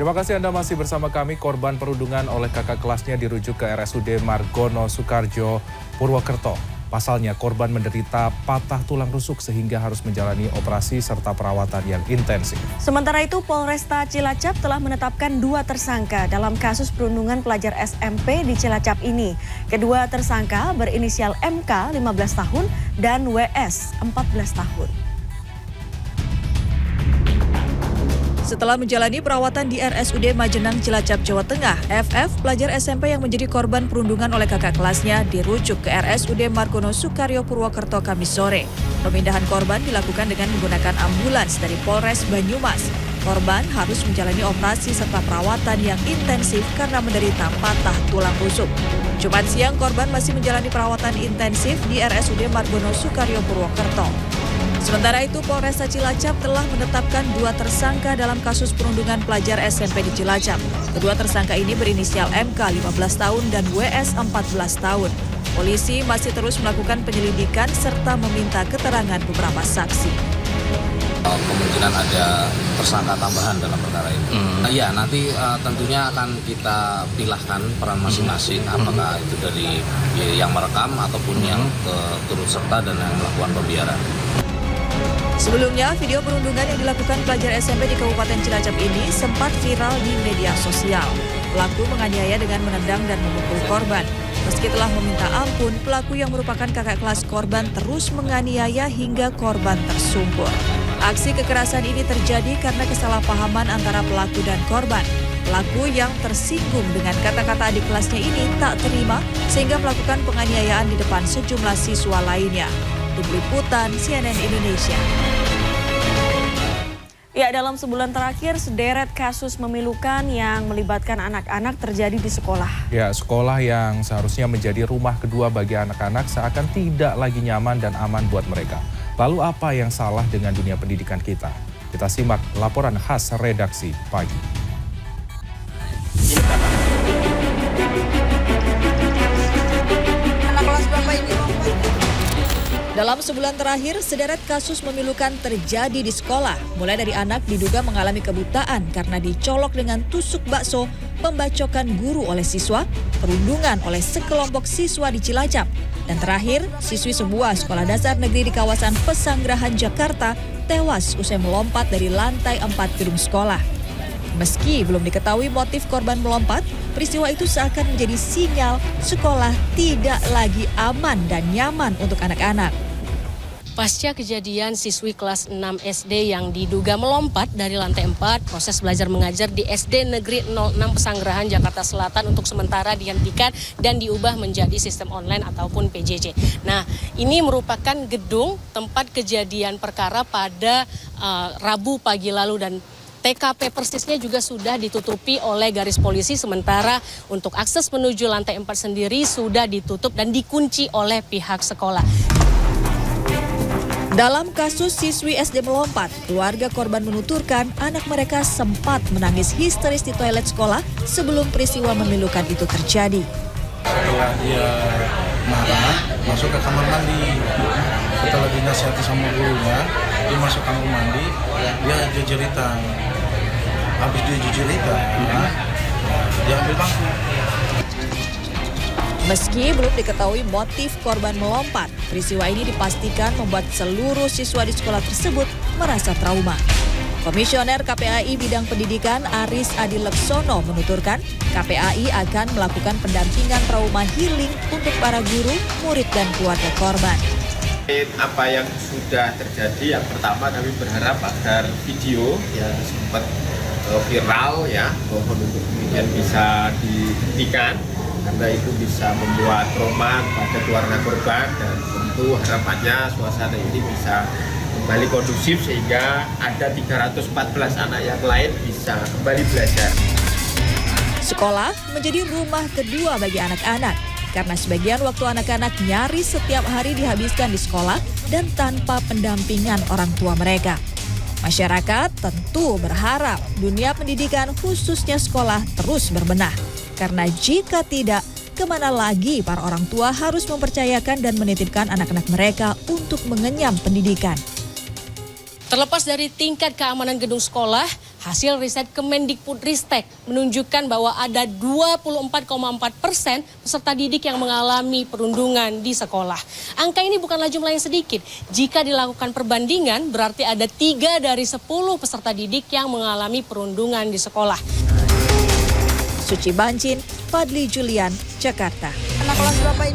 Terima kasih Anda masih bersama kami. Korban perundungan oleh kakak kelasnya dirujuk ke RSUD Margono Soekarjo, Purwokerto. Pasalnya korban menderita patah tulang rusuk sehingga harus menjalani operasi serta perawatan yang intensif. Sementara itu Polresta Cilacap telah menetapkan 2 tersangka dalam kasus perundungan pelajar SMP di Cilacap ini. Kedua tersangka berinisial MK 15 tahun dan WS 14 tahun. Setelah menjalani perawatan di RSUD Majenang Cilacap, Jawa Tengah, FF, pelajar SMP yang menjadi korban perundungan oleh kakak kelasnya, dirujuk ke RSUD Margono Soekarjo, Purwokerto, Kamis sore. Pemindahan korban dilakukan dengan menggunakan ambulans dari Polres Banyumas. Korban harus menjalani operasi serta perawatan yang intensif karena menderita patah tulang rusuk. Jumat siang, korban masih menjalani perawatan intensif di RSUD Margono Soekarjo, Purwokerto. Sementara itu, Polresta Cilacap telah menetapkan 2 tersangka dalam kasus perundungan pelajar SMP di Cilacap. Kedua tersangka ini berinisial MK 15 tahun dan WS 14 tahun. Polisi masih terus melakukan penyelidikan serta meminta keterangan beberapa saksi. Kemungkinan ada tersangka tambahan dalam perkara ini. Ya, nanti tentunya akan kita pilahkan peran masing-masing, apakah itu dari yang merekam ataupun yang turut serta dan yang melakukan pembiaran. Sebelumnya, video perundungan yang dilakukan pelajar SMP di Kabupaten Cilacap ini sempat viral di media sosial. Pelaku menganiaya dengan menendang dan memukul korban. Meski telah meminta ampun, pelaku yang merupakan kakak kelas korban terus menganiaya hingga korban tersungkur. Aksi kekerasan ini terjadi karena kesalahpahaman antara pelaku dan korban. Pelaku yang tersinggung dengan kata-kata adik kelasnya ini tak terima sehingga melakukan penganiayaan di depan sejumlah siswa lainnya. Tim Liputan CNN Indonesia. Ya, dalam sebulan terakhir sederet kasus memilukan yang melibatkan anak-anak terjadi di sekolah. Ya, sekolah yang seharusnya menjadi rumah kedua bagi anak-anak seakan tidak lagi nyaman dan aman buat mereka. Lalu apa yang salah dengan dunia pendidikan kita? Kita simak laporan khas redaksi pagi. Anak kelas berapa ini? Dalam sebulan terakhir, sederet kasus memilukan terjadi di sekolah. Mulai dari anak diduga mengalami kebutaan karena dicolok dengan tusuk bakso, pembacokan guru oleh siswa, perundungan oleh sekelompok siswa di Cilacap. Dan terakhir, siswi sebuah sekolah dasar negeri di kawasan Pesanggerahan, Jakarta, tewas usai melompat dari lantai 4 gedung sekolah. Meski belum diketahui motif korban melompat, peristiwa itu seakan menjadi sinyal sekolah tidak lagi aman dan nyaman untuk anak-anak. Pasca kejadian siswi kelas 6 SD yang diduga melompat dari lantai 4, proses belajar mengajar di SD Negeri 06 Pesanggerahan, Jakarta Selatan untuk sementara dihentikan dan diubah menjadi sistem online ataupun PJJ. Nah, ini merupakan gedung tempat kejadian perkara pada Rabu pagi lalu dan TKP persisnya juga sudah ditutupi oleh garis polisi, sementara untuk akses menuju lantai 4 sendiri sudah ditutup dan dikunci oleh pihak sekolah. Dalam kasus siswi SD melompat, keluarga korban menuturkan anak mereka sempat menangis histeris di toilet sekolah sebelum peristiwa memilukan itu terjadi. Setelah dia marah, masuk ke kamar mandi. Setelah dinasihati sama gurunya, dia masuk kamar mandi, dia jerit-jeritan. Habis dia jerit-jeritan, dia ambil bangku. Meski belum diketahui motif korban melompat, peristiwa ini dipastikan membuat seluruh siswa di sekolah tersebut merasa trauma. Komisioner KPAI Bidang Pendidikan Aris Adi Leksono menuturkan KPAI akan melakukan pendampingan trauma healing untuk para guru, murid, dan keluarga korban. Apa yang sudah terjadi, yang pertama kami berharap agar video yang sempat viral ya, mohon untuk kemudian bisa dihentikan karena itu bisa membuat trauma pada keluarga korban dan tentu harapannya suasana ini bisa kembali kondusif sehingga ada 314 anak yang lain bisa kembali belajar. Sekolah menjadi rumah kedua bagi anak-anak karena sebagian waktu anak-anak nyaris setiap hari dihabiskan di sekolah dan tanpa pendampingan orang tua mereka. Masyarakat tentu berharap dunia pendidikan khususnya sekolah terus berbenah. Karena jika tidak, kemana lagi para orang tua harus mempercayakan dan menitipkan anak-anak mereka untuk mengenyam pendidikan. Terlepas dari tingkat keamanan gedung sekolah, Hasil riset Kemendikbudristek menunjukkan bahwa ada 24,4% peserta didik yang mengalami perundungan di sekolah. Angka ini bukanlah jumlah yang sedikit. Jika dilakukan perbandingan, berarti ada 3 dari 10 peserta didik yang mengalami perundungan di sekolah. Suci Bancin, Fadli Julian, Jakarta. Anak kelas berapa ini?